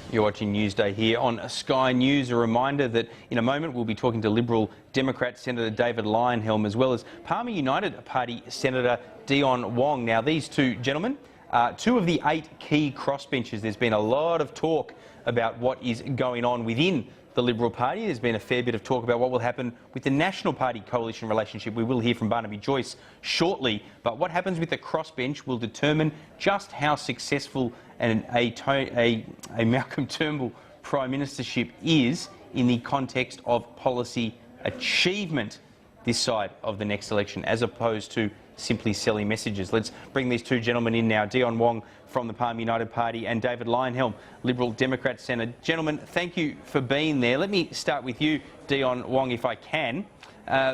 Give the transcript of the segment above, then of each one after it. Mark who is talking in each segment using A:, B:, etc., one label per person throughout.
A: You're watching Newsday here on Sky News. A reminder that in a moment we'll be talking to Liberal Democrat Senator David Leyonhjelm as well as Palmer United Party Senator Dio Wang. Now, these two gentlemen are two of the 8 key crossbenchers. There's been a lot of talk about what is going on within the Liberal Party. There's been a fair bit of talk about what will happen with the National Party coalition relationship. We will hear from Barnaby Joyce shortly, but what happens with the crossbench will determine just how successful a Malcolm Turnbull Prime Ministership is in the context of policy achievement this side of the next election, as opposed to simply selling messages. Let's bring these two gentlemen in now. Dio Wang from the Palmer United Party and David Leyonhjelm, Liberal Democrat Senator. Gentlemen, thank you for being there. Let me start with you, Dio Wang, if I can.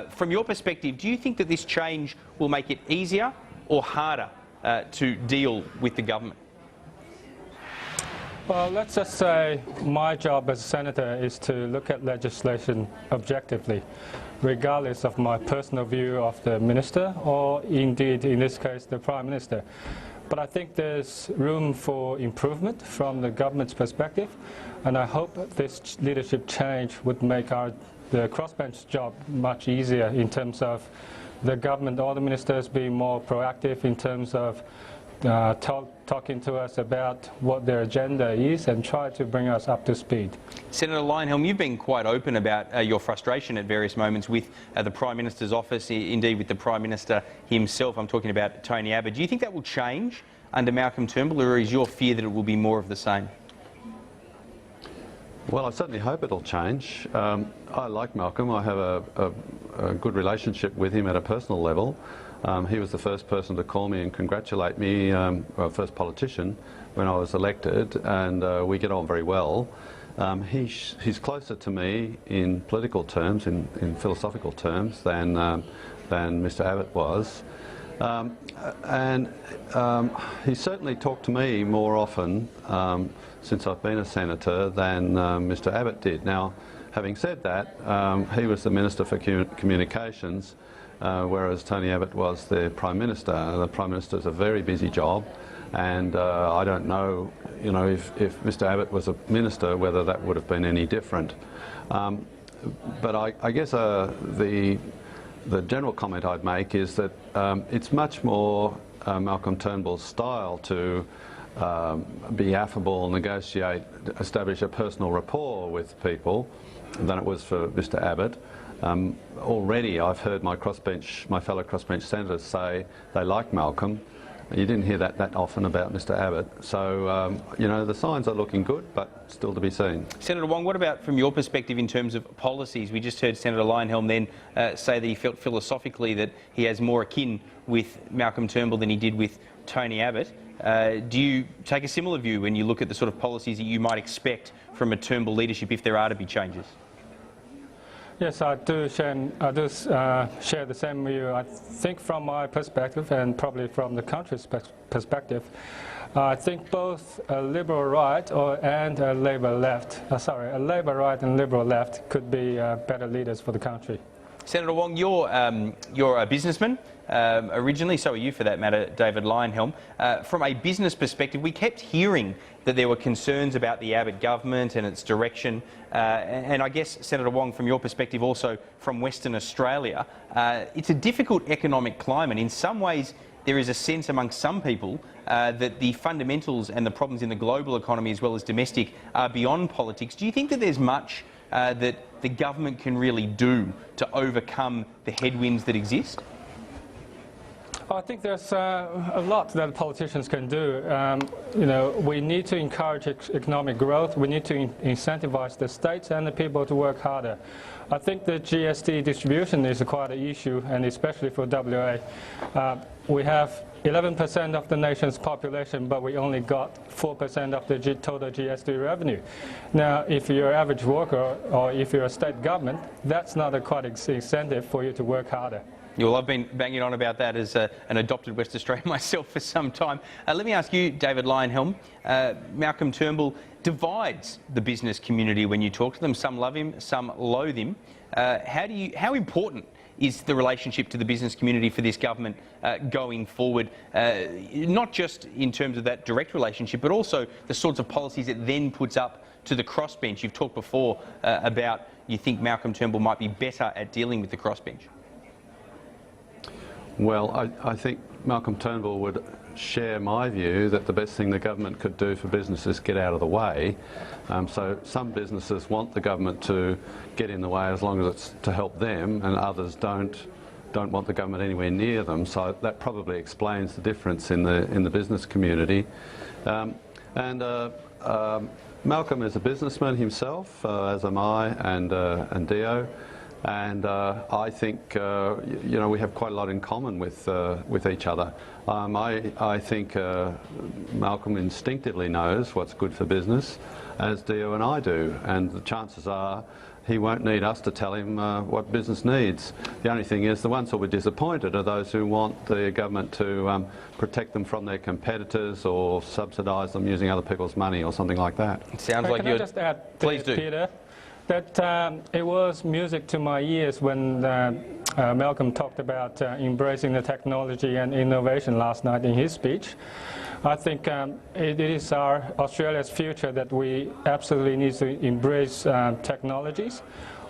A: From your perspective, do you think that this change will make it easier or harder to deal with the government?
B: Well, let's just say my job as a senator is to look at legislation objectively, regardless of my personal view of the minister or indeed, in this case, the Prime Minister. But I think there's room for improvement from the government's perspective, and I hope this leadership change would make the crossbench job much easier in terms of the government, all the ministers being more proactive in terms of talking to us about what their agenda is and try to bring us up to speed.
A: Senator Leyonhjelm, you've been quite open about your frustration at various moments with the Prime Minister's office, indeed with the Prime Minister himself. I'm talking about Tony Abbott. Do you think that will change under Malcolm Turnbull, or is your fear that it will be more of the same?
C: Well, I certainly hope it'll change. I like Malcolm. I have a good relationship with him at a personal level. He was the first person to call me and congratulate me, first politician, when I was elected, and we get on very well. He's closer to me in political terms, in philosophical terms, than Mr Abbott was. He certainly talked to me more often since I've been a senator than Mr Abbott did. Now, having said that, he was the Minister for Communications, whereas Tony Abbott was the Prime Minister. The Prime Minister is a very busy job, and I don't know, if Mr Abbott was a minister, whether that would have been any different. But I guess the general comment I'd make is that it's much more Malcolm Turnbull's style to be affable, negotiate, establish a personal rapport with people than it was for Mr Abbott. Already I've heard my fellow crossbench senators say they like Malcolm. You didn't hear that often about Mr Abbott. So, the signs are looking good, but still to be seen.
A: Senator Wang, what about from your perspective in terms of policies? We just heard Senator Leyonhjelm then say that he felt philosophically that he has more akin with Malcolm Turnbull than he did with Tony Abbott. Do you take a similar view when you look at the sort of policies that you might expect from a Turnbull leadership if there are to be changes?
B: Yes, I do share the same view. I think from my perspective and probably from the country's perspective, I think both a Liberal right and a Labour left, a Labour right and Liberal left could be better leaders for the country.
A: Senator Wang, you're a businessman originally, so are you for that matter, David Leyonhjelm. From a business perspective, we kept hearing that there were concerns about the Abbott government and its direction, and I guess, Senator Wang, from your perspective also from Western Australia, it's a difficult economic climate. In some ways, there is a sense among some people that the fundamentals and the problems in the global economy as well as domestic are beyond politics. Do you think that there's much that the government can really do to overcome the headwinds that exist?
B: I think there's a lot that politicians can do. We need to encourage economic growth. We need to incentivize the states and the people to work harder. I think the GST distribution is quite an issue, and especially for WA. We have 11% of the nation's population, but we only got 4% of the total GST revenue. Now, if you're an average worker or if you're a state government, that's not a quite incentive for you to work harder.
A: Yeah, well, I've been banging on about that as an adopted West Australian myself for some time. Let me ask you, David Leyonhjelm, Malcolm Turnbull divides the business community when you talk to them. Some love him, some loathe him. How important is the relationship to the business community for this government going forward, not just in terms of that direct relationship, but also the sorts of policies it then puts up to the crossbench. You've talked before about you think Malcolm Turnbull might be better at dealing with the crossbench.
C: Well, I think Malcolm Turnbull would share my view that the best thing the government could do for businesses is get out of the way. So some businesses want the government to get in the way as long as it's to help them, and others don't want the government anywhere near them. So that probably explains the difference in the business community. Malcolm is a businessman himself, as am I, and Dio. And I think you know, we have quite a lot in common with each other. I think Malcolm instinctively knows what's good for business, as Dio and I do, and the chances are he won't need us to tell him what business needs. The only thing is, the ones who will be disappointed are those who want the government to protect them from their competitors or subsidise them using other people's money or something like that.
A: It sounds like
B: you're... Can I just add,
A: please do.
B: Peter, that it was music to my ears when Malcolm talked about embracing the technology and innovation last night in his speech. I think it is Australia's future that we absolutely need to embrace technologies.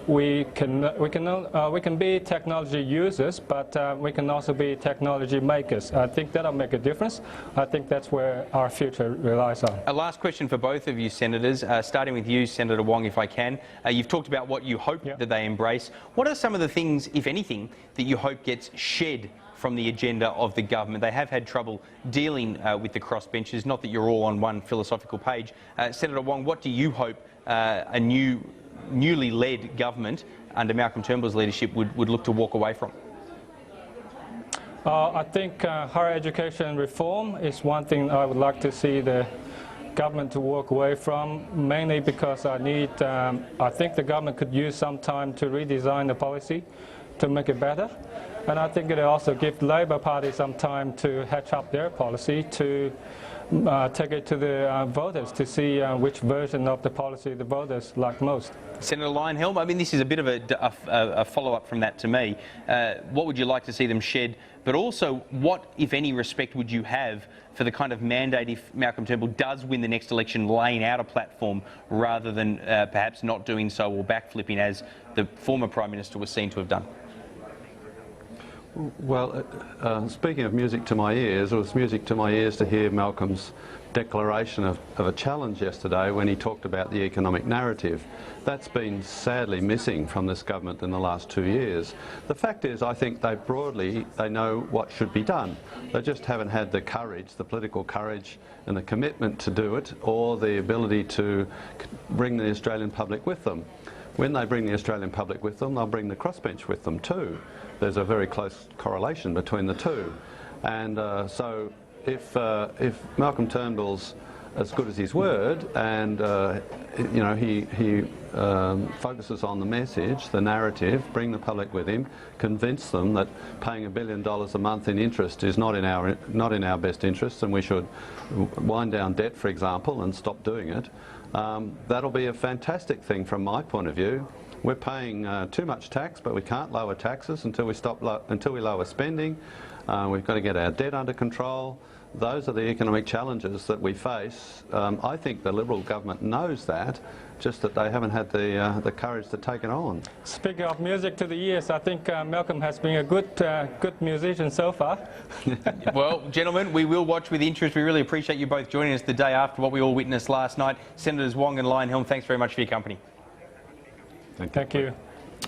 B: We can be technology users, but we can also be technology makers. I think that'll make a difference. I think that's where our future relies on. A
A: last question for both of you, Senators, starting with you, Senator Wang, if I can. You've talked about what you hope that they embrace. What are some of the things, if anything, that you hope gets shed from the agenda of the government? They have had trouble dealing with the crossbenchers, not that you're all on one philosophical page. Senator Wang, what do you hope a newly led government under Malcolm Turnbull's leadership would look to walk away from?
B: I think higher education reform is one thing I would like to see the government to walk away from, mainly because I think the government could use some time to redesign the policy to make it better. And I think it also give the Labor Party some time to hatch up their policy to take it to the voters to see which version of the policy the voters like most.
A: Senator Leyonhjelm, I mean, this is a bit of a follow-up from that to me. What would you like to see them shed? But also, what, if any, respect would you have for the kind of mandate if Malcolm Turnbull does win the next election, laying out a platform rather than perhaps not doing so or backflipping as the former Prime Minister was seen to have done?
C: Well, speaking of music to my ears, it was music to my ears to hear Malcolm's declaration of a challenge yesterday when he talked about the economic narrative. That's been sadly missing from this government in the last 2 years. The fact is, I think they know what should be done. They just haven't had the courage, the political courage and the commitment to do it, or the ability to bring the Australian public with them. When they bring the Australian public with them, they'll bring the crossbench with them too. There's a very close correlation between the two. And so if Malcolm Turnbull's as good as his word, and you know, he focuses on the message, the narrative, bring the public with him, convince them that paying $1 billion a month in interest is not in our best interests, and we should wind down debt, for example, and stop doing it. That'll be a fantastic thing from my point of view. We're paying too much tax, but we can't lower taxes until we lower spending. We've got to get our debt under control. Those are the economic challenges that we face. I think the Liberal government knows that, just that they haven't had the courage to take it on. Speaking
B: of music to the ears, I think Malcolm has been a good musician so far.
A: Well, gentlemen, we will watch with interest. We really appreciate you both joining us the day after what we all witnessed last night. Senators Wang and Leyonhjelm, thanks very much for your company.
B: Thank you.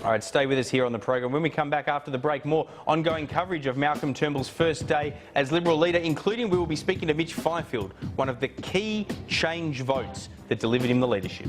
A: All right, stay with us here on the program. When we come back after the break, more ongoing coverage of Malcolm Turnbull's first day as Liberal leader, including we will be speaking to Mitch Fifield, one of the key change votes that delivered him the leadership.